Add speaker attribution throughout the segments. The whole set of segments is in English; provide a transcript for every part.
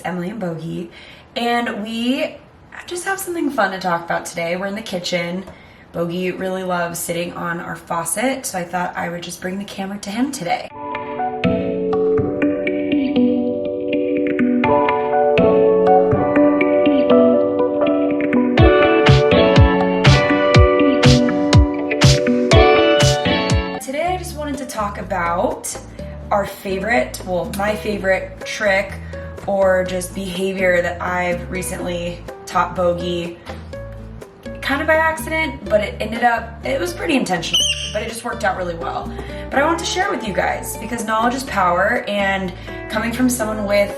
Speaker 1: Emily and Bogey, and we just have something fun to talk about today. We're in the kitchen. Bogey really loves sitting on our faucet, so I thought I would just bring the camera to him today. Today I just wanted to talk about our favorite, well, my favorite trick or just behavior that I've recently taught Bogey, kind of by accident, but it was pretty intentional, but it just worked out really well. But I want to share with you guys because knowledge is power, and coming from someone with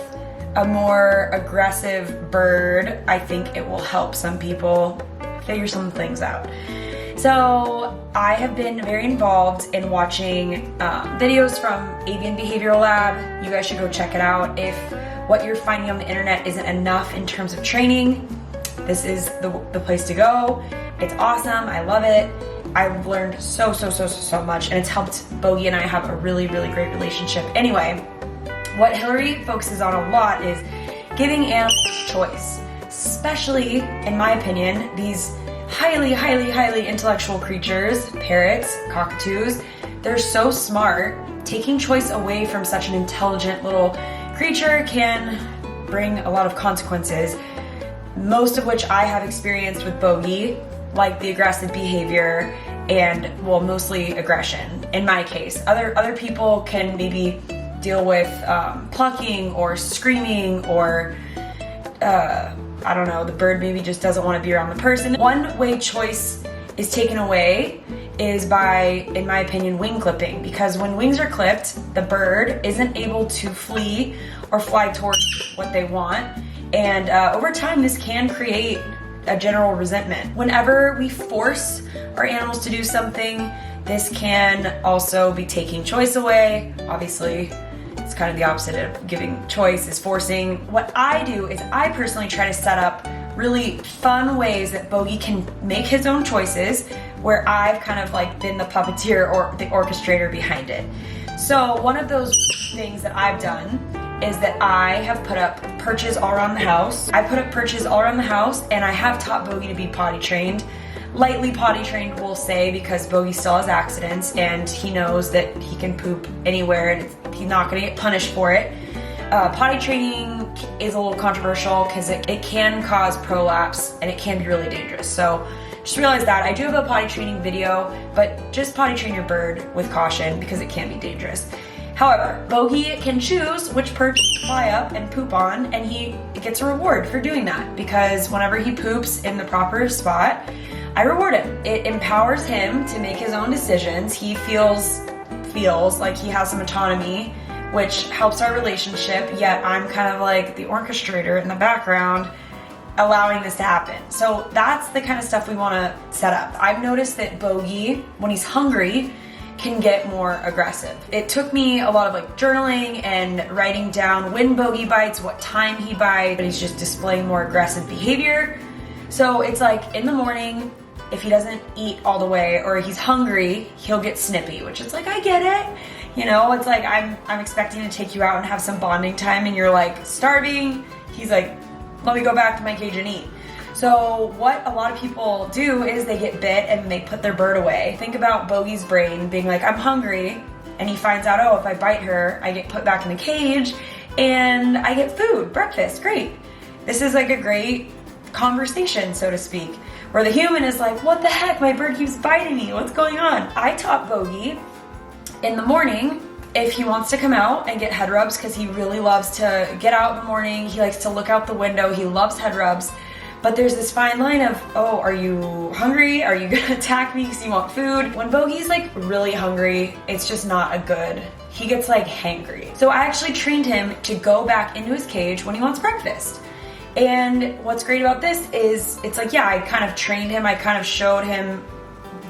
Speaker 1: a more aggressive bird, I think it will help some people figure some things out. So I have been very involved in watching videos from Avian Behavioral Lab. You guys should go check it out. If what you're finding on the internet isn't enough in terms of training, this is the place to go. It's awesome, I love it. I've learned so much, and it's helped Bogey and I have a really great relationship. Anyway, what Hillary focuses on a lot is giving animals choice, especially, in my opinion, these highly intellectual creatures, parrots, cockatoos. They're so smart. Taking choice away from such an intelligent little creature can bring a lot of consequences, most of which I have experienced with Bogey, like the aggressive behavior and, well, mostly aggression in my case. Other people can maybe deal with plucking or screaming or I don't know, the bird maybe just doesn't want to be around the person. One way choice is taken away is by, in my opinion, wing clipping, because when wings are clipped, the bird isn't able to flee or fly towards what they want, and over time this can create a general resentment. Whenever we force our animals to do something, this can also be taking choice away. Obviously, it's kind of the opposite of giving choice, is forcing. What I do is I personally try to set up really fun ways that Bogey can make his own choices, where I've kind of like been the puppeteer or the orchestrator behind it. So one of those things that I've done is that I have put up perches all around the house. I put up perches all around the house, and I have taught Bogey to be potty trained. Lightly potty trained, we'll say, because Bogey still has accidents and he knows that he can poop anywhere and he's not gonna get punished for it. Potty training is a little controversial because it can cause prolapse and it can be really dangerous. So just realize that. I do have a potty training video, but just potty train your bird with caution because it can be dangerous. However, Bogey can choose which perch to fly up and poop on, and he gets a reward for doing that, because whenever he poops in the proper spot, I reward him. It empowers him to make his own decisions. He feels like he has some autonomy, which helps our relationship, yet I'm kind of like the orchestrator in the background allowing this to happen. So that's the kind of stuff we want to set up. I've noticed that Bogey, when he's hungry, can get more aggressive. It took me a lot of like journaling and writing down when Bogey bites, what time he bites, but he's just displaying more aggressive behavior. So it's like in the morning, if he doesn't eat all the way or he's hungry, he'll get snippy, which is like, I get it. You know, it's like I'm expecting to take you out and have some bonding time, and you're like starving. He's like, let me go back to my cage and eat. So what a lot of people do is they get bit and they put their bird away. Think about Bogey's brain being like, I'm hungry, and he finds out, oh, if I bite her, I get put back in the cage and I get food, breakfast, great. This is like a great conversation, so to speak, where the human is like, what the heck, my bird keeps biting me, what's going on? I taught Bogey in the morning, if he wants to come out and get head rubs, because he really loves to get out in the morning, he likes to look out the window, he loves head rubs. But there's this fine line of, oh, are you hungry? Are you gonna attack me because you want food? When Bogey's like really hungry, it's just not a good, he gets like hangry. So I actually trained him to go back into his cage when he wants breakfast. And what's great about this is, it's like, yeah, I kind of trained him, I kind of showed him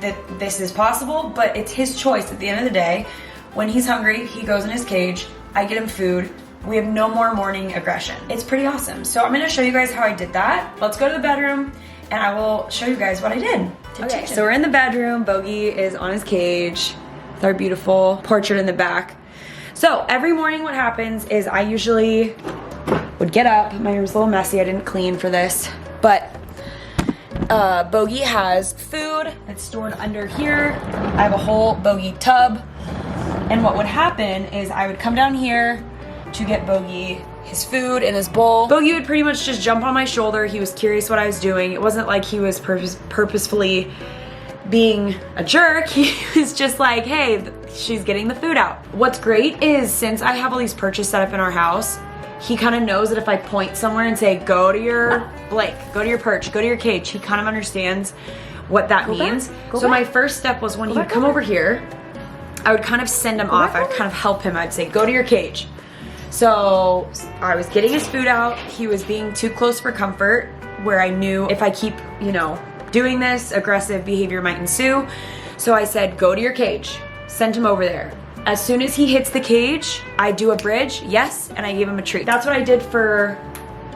Speaker 1: that this is possible, but it's his choice at the end of the day. When he's hungry, he goes in his cage, I get him food, we have no more morning aggression. It's pretty awesome. So I'm gonna show you guys how I did that. Let's go to the bedroom and I will show you guys what I did. Okay, so we're in the bedroom. Bogey is on his cage with our beautiful portrait in the back. So every morning what happens is I usually would get up. My room's a little messy, I didn't clean for this, but Bogey has food that's stored under here. I have a whole Bogey tub, and what would happen is I would come down here to get Bogey his food in his bowl. Bogey would pretty much just jump on my shoulder. He was curious what I was doing. It wasn't like he was purposefully being a jerk. He was just like, hey, she's getting the food out. What's great is since I have all these perches set up in our house, he kind of knows that if I point somewhere and say, go to your blank, go to your perch, go to your cage, he kind of understands what that means. So my first step was when he would come over here, I would kind of send him off. I would kind of help him. I'd say, go to your cage. So I was getting his food out. He was being too close for comfort, where I knew if I keep, you know, doing this, aggressive behavior might ensue. So I said, go to your cage. Send him over there. As soon as he hits the cage, I do a bridge, yes, and I give him a treat. That's what I did for,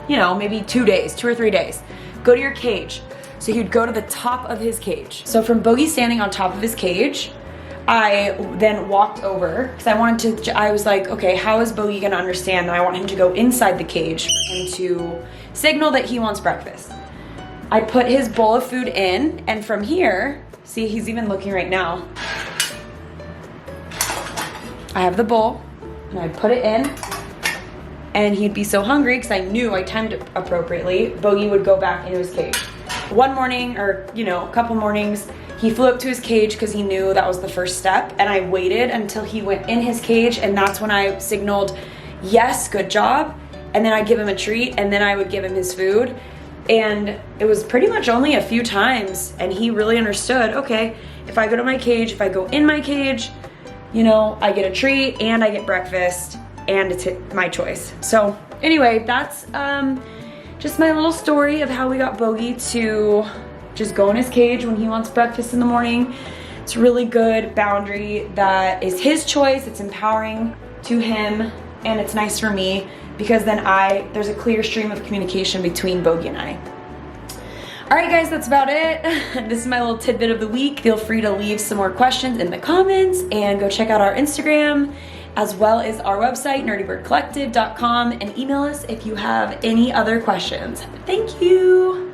Speaker 1: you know, maybe 2 days, 2 or 3 days. Go to your cage. So he would go to the top of his cage. So from Bogey standing on top of his cage, I then walked over because I was like, okay, how is Bogey gonna understand that I want him to go inside the cage for him to signal that he wants breakfast? I put his bowl of food in, and from here, see, he's even looking right now. I have the bowl, and I'd put it in, and he'd be so hungry because I knew I timed it appropriately. Bogey would go back into his cage. One morning, or you know, a couple mornings, he flew up to his cage because he knew that was the first step, and I waited until he went in his cage, and that's when I signaled, yes, good job, and then I'd give him a treat, and then I would give him his food. And it was pretty much only a few times, and he really understood, okay, if I go to my cage, if I go in my cage, you know, I get a treat and I get breakfast, and it's my choice. So anyway, that's just my little story of how we got Bogey to just go in his cage when he wants breakfast in the morning. It's a really good boundary that is his choice. It's empowering to him, and it's nice for me because then there's a clear stream of communication between Bogey and I. All right, guys, that's about it. This is my little tidbit of the week. Feel free to leave some more questions in the comments, and go check out our Instagram as well as our website, nerdybirdcollective.com, and email us if you have any other questions. Thank you.